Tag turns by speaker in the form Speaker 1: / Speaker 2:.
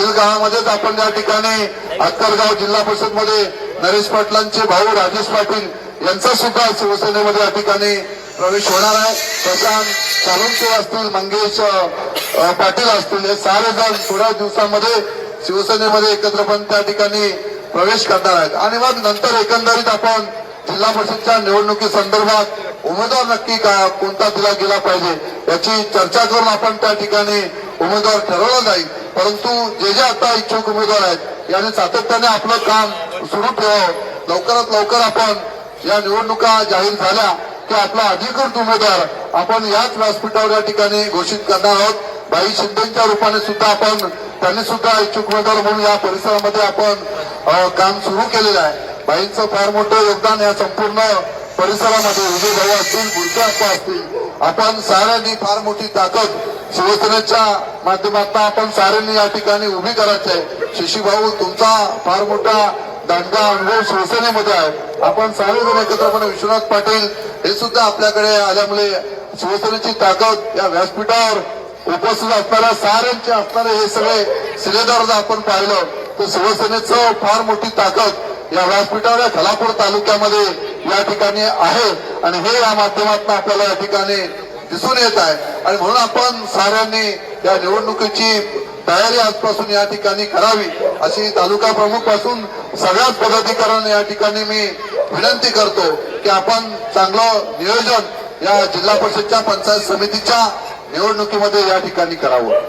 Speaker 1: मागील काळामध्येच आपण या ठिकाणी अक्कलगाव जिल्हा परिषद मध्ये नरेश पाटलांचे भाऊ राजेश पाटील यांचा सुद्धा शिवसेनेमध्ये या ठिकाणी प्रवेश होणार आहे। प्रशांत सालुंके असतील, मंगेश पाटील असतील, हे सारे जण थोड्या दिवसांमध्ये शिवसेनेमध्ये एकत्रपणे त्या ठिकाणी प्रवेश करणार आहेत। आणि मग नंतर एकंदरीत आपण जिल्हा परिषदच्या निवडणुकी संदर्भात उमेदवार नक्की कोणता दिला गेला पाहिजे याची चर्चा करून आपण त्या ठिकाणी उमेदवार ठरवला जाईल। परंतु जे आता इच्छुक उमेदवार आहेत यांनी सातत्याने आपलं काम सुरू ठेवावं। लवकरात लवकर आपण या निवडणुका जाहीर झाल्या की आपला अधिकृत उमेदवार आपण याच व्यासपीठावर या ठिकाणी घोषित करणार आहोत। भाई शिंदेच्या रूपाने सुद्धा आपण त्यांनी सुद्धा इच्छुक उमेदवार म्हणून या परिसरामध्ये आपण काम सुरू केलेलं आहे। भाईंचं फार मोठं योगदान या संपूर्ण परिसरामध्ये विजय भाऊ असतील, बुलके अप्पा असतील, आपण साऱ्यांनी फार मोठी ताकद शिवसेनेच्या माध्यमातून आपण साऱ्यांनी या ठिकाणी उभी करायची आहे। शशी भाऊ तुमचा फार मोठा दांडगा अनुभव शिवसेनेमध्ये आहे। आपण सारेजण एकत्रपणे विश्वनाथ पाटील हे सुद्धा आपल्याकडे आल्यामुळे शिवसेनेची ताकद या व्यासपीठावर उपस्थित असणाऱ्या साऱ्यांचे असणारे हे सगळे शिलेदार जर आपण पाहिलं तर शिवसेनेचं फार मोठी ताकद या व्यासपीठावर या खालापूर तालुक्यामध्ये या ठिकाणी आहे आणि हे या माध्यमातून आपल्याला या ठिकाणी दिसून येत आहे। आणि म्हणून आपण साऱ्यांनी या निवडणुकीची तयारी आजपासून या ठिकाणी करावी अशी तालुका प्रमुख पासून सगळ्याच पदाधिकाऱ्यांना या ठिकाणी मी विनंती करतो की आपण चांगलं नियोजन या जिल्हा परिषदच्या पंचायत समितीच्या निवडणुकीमध्ये या ठिकाणी करावं।